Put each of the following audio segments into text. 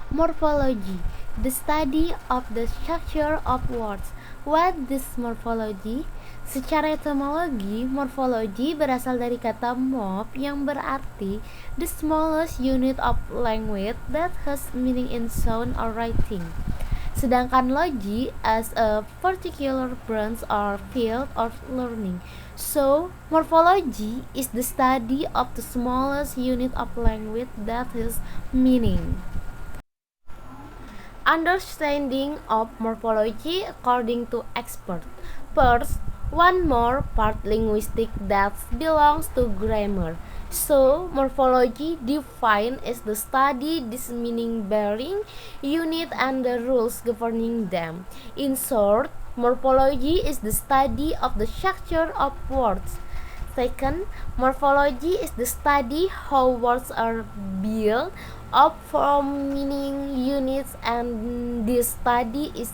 Morphology, the study of the structure of words. What is morphology? Secara etimologi, morfologi berasal dari kata morph yang berarti the smallest unit of language that has meaning in sound or writing. Sedangkan logi as a particular branch or field of learning. So, morphology is the study of the smallest unit of language that has meaning. Understanding of morphology according to experts. First, one more part linguistic that belongs to grammar. So, morphology defined as the study this meaning bearing unit and the rules governing them. In short, morphology is the study of the structure of words. Second, morphology is the study how words are built up from meaning units, and this study is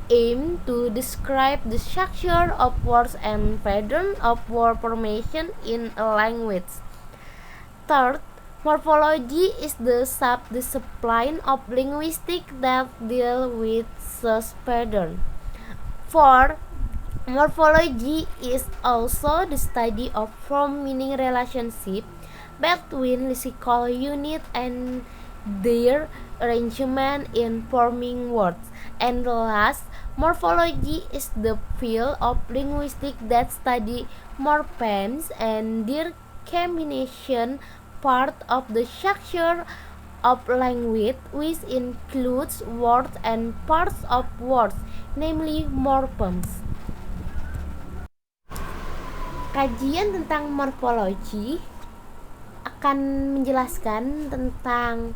aimed to describe the structure of words and pattern of word formation in a language. Third, morphology is the subdiscipline of linguistics that deal with such pattern. Fourth, morphology is also the study of form-meaning relationship between lexical units and their arrangement in forming words. And last, morphology is the field of linguistics that study morphemes and their combination, part of the structure of language, which includes words and parts of words, namely morphemes. Kajian tentang morfologi akan menjelaskan tentang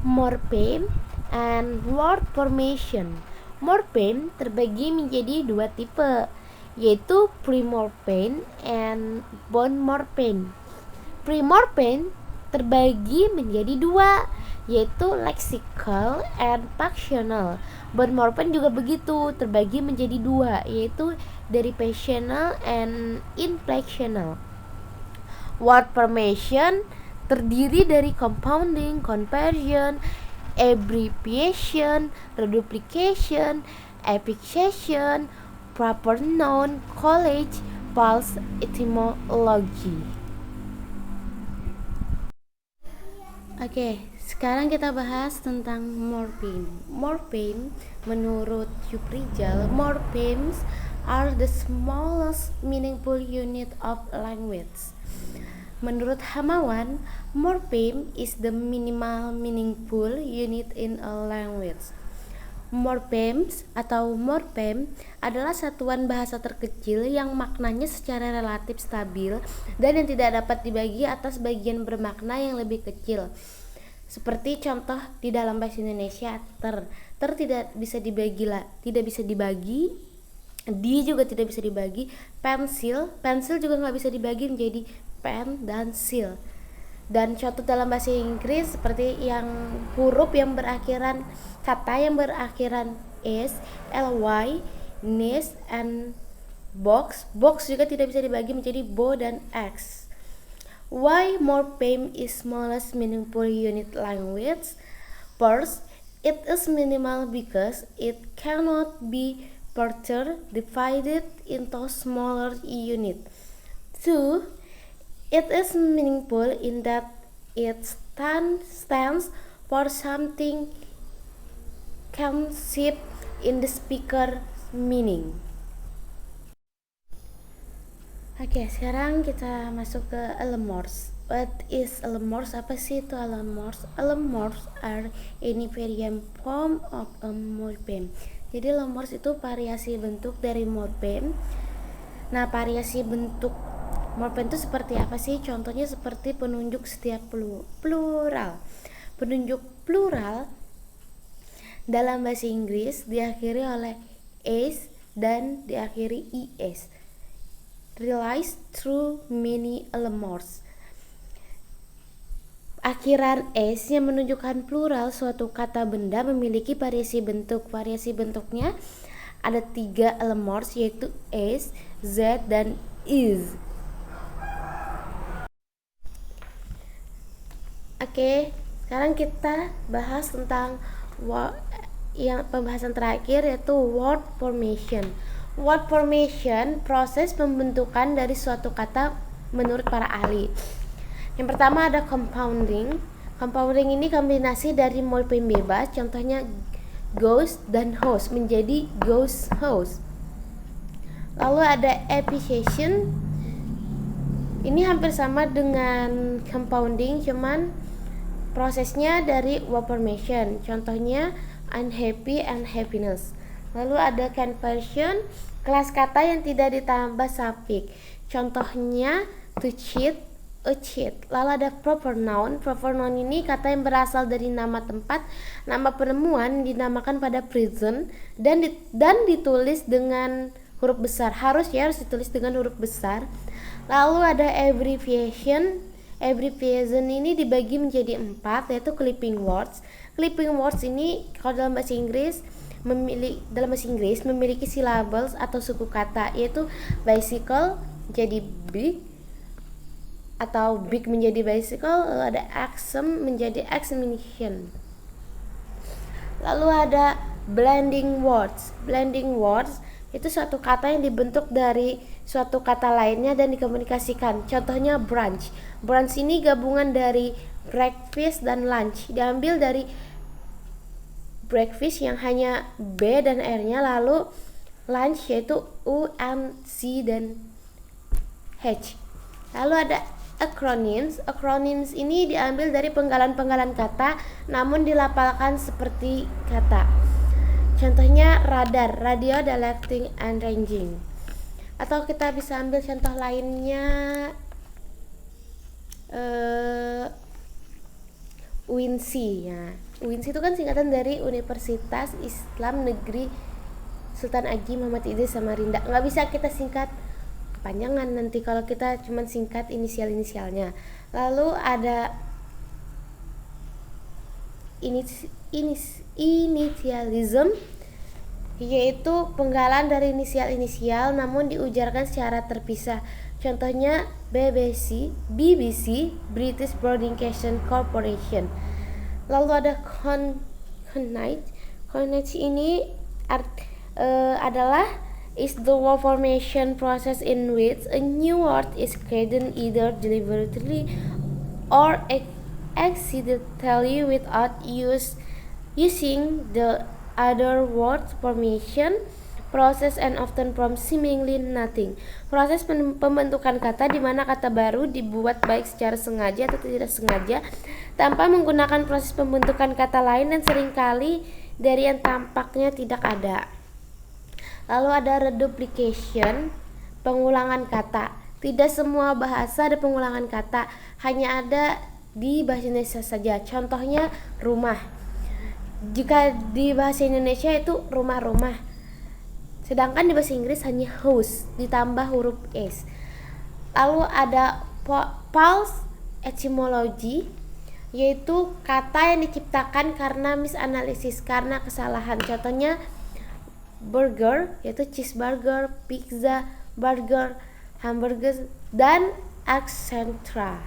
morpheme and word formation. Morpheme terbagi menjadi dua tipe, yaitu premorpheme and postmorpheme. Premorpheme terbagi menjadi dua, yaitu lexical and functional. Postmorpheme juga begitu, terbagi menjadi dua, yaitu derivational and inflectional. Word formation terdiri dari compounding, conversion, abbreviation, reduplication, affixation, proper noun, collage, false etymology. Oke, sekarang kita bahas tentang morpheme. Morpheme, menurut Yuprijal, morphemes are the smallest meaningful unit of language. Menurut Hamawan, morpheme is the minimal meaningful unit in a language. Morphemes atau morpheme adalah satuan bahasa terkecil yang maknanya secara relatif stabil dan yang tidak dapat dibagi atas bagian bermakna yang lebih kecil. Seperti contoh di dalam bahasa Indonesia, ter tidak bisa dibagi, di juga tidak bisa dibagi, pensil juga nggak bisa dibagi menjadi pen dan sil. Dan contoh dalam bahasa Inggris seperti yang huruf yang berakhiran, kata yang berakhiran s, ly, nest, and box juga tidak bisa dibagi menjadi bo dan x. Why morpheme is smallest meaningful unit language? First, it is minimal because it cannot be further divided into smaller unit. 2. It is meaningful in that it stands for something conceived in the speaker meaning. Oke, sekarang kita masuk ke allemorphs. What is allemorphs? Apa sih itu allemorphs? Allemorphs are any variant form of a morpheme. Jadi allemorphs itu variasi bentuk dari morpheme. Nah, variasi bentuk morpheme itu seperti apa sih? Contohnya seperti penunjuk setiap plural. Penunjuk plural dalam bahasa Inggris diakhiri oleh s dan diakhiri es. Realized through many allemorphs. akhiran s yang menunjukkan plural suatu kata benda memiliki variasi bentuk. Variasi bentuknya ada 3 elements, yaitu s, z, dan is. Oke, sekarang kita bahas tentang yang pembahasan terakhir, yaitu word formation. Word formation, proses pembentukan dari suatu kata menurut para ahli. Yang pertama ada compounding. Compounding ini kombinasi dari morfem bebas, contohnya goes dan house menjadi goes house. Lalu ada appreciation. Ini hampir sama dengan compounding, cuman prosesnya dari word formation, contohnya unhappy and happiness. Lalu ada conversion, kelas kata yang tidak ditambah suffix, contohnya to cheat, a cheat. Lalu ada proper noun. Proper noun ini kata yang berasal dari nama tempat, nama penemuan, dinamakan pada present dan ditulis dengan huruf besar. Harus ditulis dengan huruf besar. Lalu ada abbreviation. Abbreviation ini dibagi menjadi 4, yaitu clipping words. Clipping words ini kalau dalam bahasa Inggris memiliki syllables atau suku kata, yaitu bicycle jadi big atau big menjadi bicycle. Lalu ada accent menjadi examination. Lalu ada blending words. Blending words itu suatu kata yang dibentuk dari suatu kata lainnya dan dikomunikasikan. Contohnya brunch. Brunch ini gabungan dari breakfast dan lunch. Diambil dari breakfast yang hanya B dan R-nya, lalu lunch yaitu U, N, C, dan H. Lalu ada acronyms. Acronyms ini diambil dari penggalan-penggalan kata namun dilafalkan seperti kata. Contohnya radar, radio, directing, and ranging. Atau kita bisa ambil contoh lainnya, UINSI ya. UINSI itu kan singkatan dari Universitas Islam Negeri Sultan Haji Muhammad Idris Samarinda. Nggak bisa kita singkat kepanjangan nanti kalau kita cuma singkat inisial-inisialnya. Lalu ada initialism, yaitu penggalan dari inisial-inisial namun diujarkan secara terpisah. Contohnya BBC, British Broadcasting Corporation. Lalu ada cognate. Cognate ini adalah is the word formation process in which a new word is created either deliberately or accidentally without using the other word formation process and often from seemingly nothing. Proses pembentukan kata di mana kata baru dibuat baik secara sengaja atau tidak sengaja tanpa menggunakan proses pembentukan kata lain dan seringkali dari yang tampaknya tidak ada. Lalu ada reduplication, pengulangan kata. Tidak semua bahasa ada pengulangan kata, hanya ada di bahasa Indonesia saja. Contohnya rumah. Jika di bahasa Indonesia itu rumah-rumah, sedangkan di bahasa Inggris hanya house ditambah huruf s. Lalu ada false etymology, yaitu kata yang diciptakan karena misanalisis, karena kesalahan. Contohnya burger, yaitu cheeseburger, pizza, burger, hamburger, dan etc.